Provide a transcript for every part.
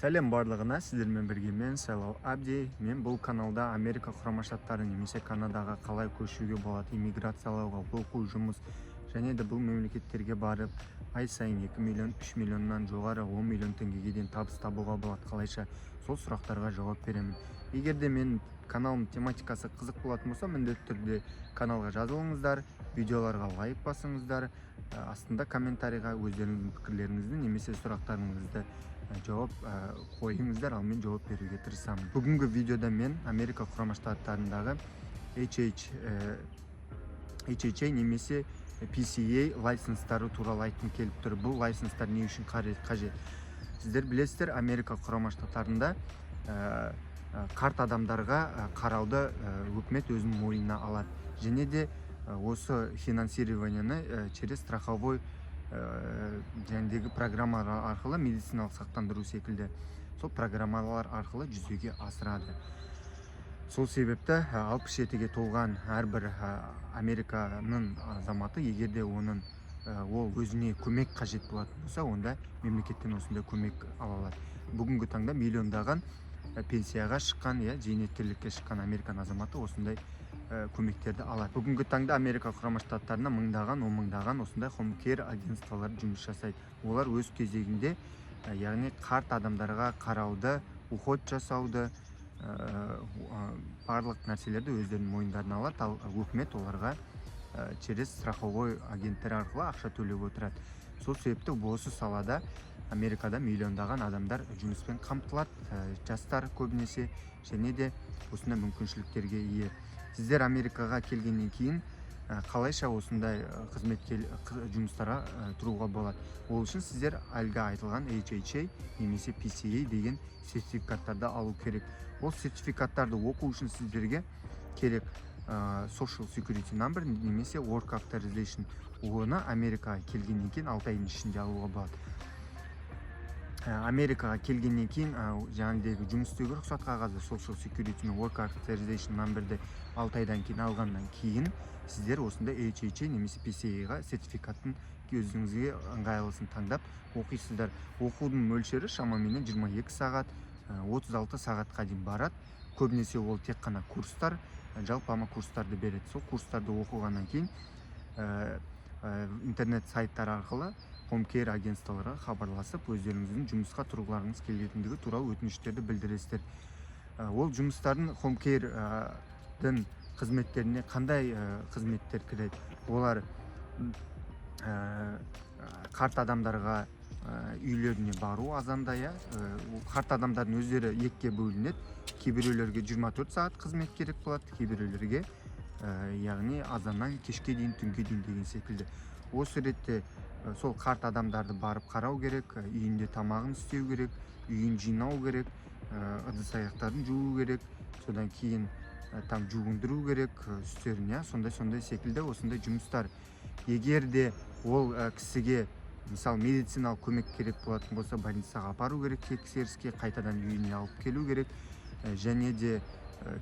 Сәлем барлығына, сіздермен бірге мен Сайлау Абди. Мен бұл каналда Америка Құрама Штаттары немесе Канадаға қалай көшуге болады, иммиграциялауға, оқу, жұмыс және де бұл мемлекеттерге барып, ай сайын 2 миллион, 3 миллионнан жоғары 10 миллион теңгеге дейін табыс табуға болады, қалайша сол сұрақтарға жауап беремін. Егер де мен каналым тематикасы қызық болатын болса, міндетті түрде каналға жазылыңыздар, видеоларға лайк басыңыздар, астында комментарийға өздеріңіздің пікірлеріңізді немесе сұрақтарыңызды жауап қойыңыздар, ал мен жауап беруге тырысамын. Бүгінгі видеода мен Америка Құрама Штаттарындағы HHA немесе PCA лайсенстары туралы айтқым келіп тұр. Бұл лайсенстар не үшін қажет? Сіздер білесіздер, Америка Құрама Штаттарында қарт адамдарға қарауды үкімет өзінің мойнына алады. Және де осы финансированияны через страховой жәндегі программалар арқылы, медициналық сақтандыру секілді сол программалар арқылы жүзеге асырады. Сол себепті 67-ге толған әрбір Американың азаматы, егерде ол өзіне көмек қажет болатын болса, онда мемлекеттен осында көмек ала алады. Бүгінгі таңда миллиондаған пенсияға шыққан, зейнеткерлікке шыққан Американ азаматы осындай көмектерді алады. Бүгінгі таңда Америка Құрама Штаттарына мыңдаған, осындай home care агентстволар жұмыс жасайды. Олар өз кезегінде, яғни қарт адамдарға қарауды, уход жасауды, барлық нәрселерді өздерінің мойындарына алады, ал үкімет оларға через страховой агенттер арқылы ақша төлеп отырады. Сол себепті осы салада Америкада миллиондаған адамдар жұмыспен қамтылады, жастар көбінесе, және де осындай мүмкіншіліктерге ие. Сіздер Америкаға келгеннен кейін қалайша осындай жұмыстарға тұруға болады? Ол үшін сіздер әлгі айтылған HHA немесе PCA деген сертификаттарды алу керек. Ол сертификаттарды оқу үшін сіздерге керек Social Security Number немесе Work Authorization. Оны Америкаға келгеннен кейін 6 айдың ішінде алуға болады. Америкаға келгеннен кейін жаңағыдегі жұмыс істеуге рұқсат қағазы Social Security мен Work Authorization Number'ды 6 айдан кейін алғаннан кейін сіздер осында HHA немесе PCA-ға сертификаттың өзіңізге ыңғайлысын таңдап оқисыздар. Оқудың мөлшері шамамен 22 сағат, 36 сағатқа дейін барады. Көбінесе ол тек қана курстар, жалпама курстарды береді. Сол курстарды оқығаннан кейін интернет сайттар арқылы home care агентстволарға хабарласып, өздеріңіздің жұмысқа тұрғыларыңыз келетіндігі туралы өтініштерді білдіресіздер. Ол жұмыстардың home care-дің қызметтеріне қандай қызметтер кіреді? Олар қарт адамдарға үйлеріне бару азанда, қарт адамдардың өздері екіге бөлінеді. Кейбіреулерге 24 сағат қызмет керек болады, кейбіреулерге яғни азаннан кешке дейін, түнге дейін деген секілді. Осы ретте сол қарт адамдарды барып қарау керек, үйінде тамағын істеу керек, үйін жинау керек, ыдыс-аяқтарын жуу керек, содан кейін жуындыру керек, үстерін, сондай секілді осындай жұмыстар. Егер де ол кісіге мысалы медициналық көмек керек болатын болса, больницаға апару керек, тексеріске қайтадан үйіне алып келу керек. Және де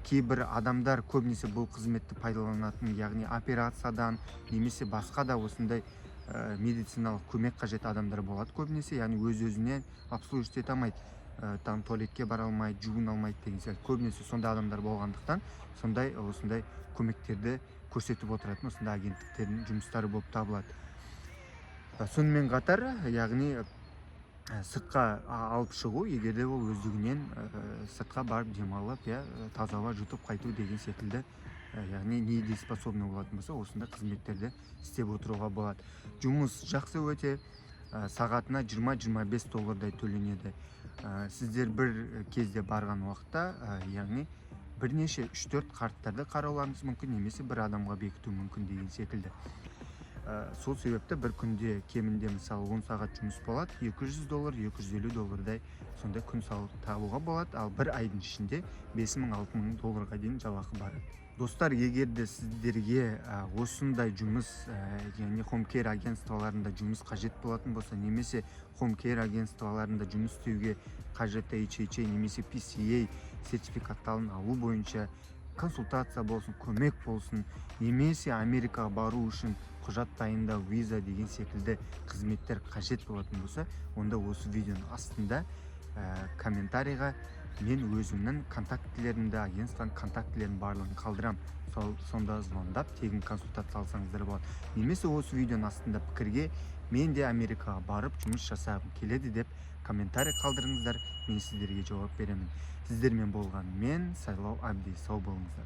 кейбір адамдар көбінесе бұл қызметті пайдаланатын, яғни операциядан немесе басқа да осындай медициналық көмек қажет адамдар болады көбінесе, яғни өз-өзіне обслуживать ете алмайды, туалетке бара алмайды, жуын алмайды деген сияқты. Көбінесе сондай адамдар болғандықтан осындай көмектерді көрсетіп отыратын осындай агенттіктердің жұмыстары болып табылады. Сонымен қатар, яғни сыртқа алып шығу, егерде ол өздігінен сыртқа барып демалып, таза ауа жұтып қайту деген секілді, яғни недееспособны болатын болса, осында қызметтерді істеп отыруға болады. Жұмыс жақсы өте, сағатына $20-25 төленеді. Сіздер бір кезде барған уақытта, яғни бірнеше 3-4 қарттарды қарауларыңыз мүмкін, немесе бір адамға бекіту мүмкін деген секілді. Сол себепті бір күнде кемінде мысалы 10 сағат жұмыс болады, $200, $250 сондай күн табуға болады, ал бір айдың ішінде $5000-6000 дейін жалақы барады. Достар, егер де сіздерге осындай жұмыс, яғни home care агентстволарында жұмыс қажет болатын болса, немесе home care агентстволарында жұмыс істеуге қажетті HHA немесе PCA сертификаттарын алу бойынша консультация болсын, көмек болсын, немесе Америкаға бару үшін құжат дайындау, виза деген секілді қызметтер қажет болатын болса, онда осы видеоның астында комментарийға мен өзімнің контактілерімді, агентствоның контактілерін барлығын қалдырам. Сонда звондап тегін консультация алсаңыздар болады. Немесе осы видеоның астында пікірге мен де Америкаға барып жұмыс жасағым келеді деп комментарий қалдырыңыздар. Мен сіздерге жауап беремін. Сіздермен болған мен Сайлау Абди. Сау болыңыздар.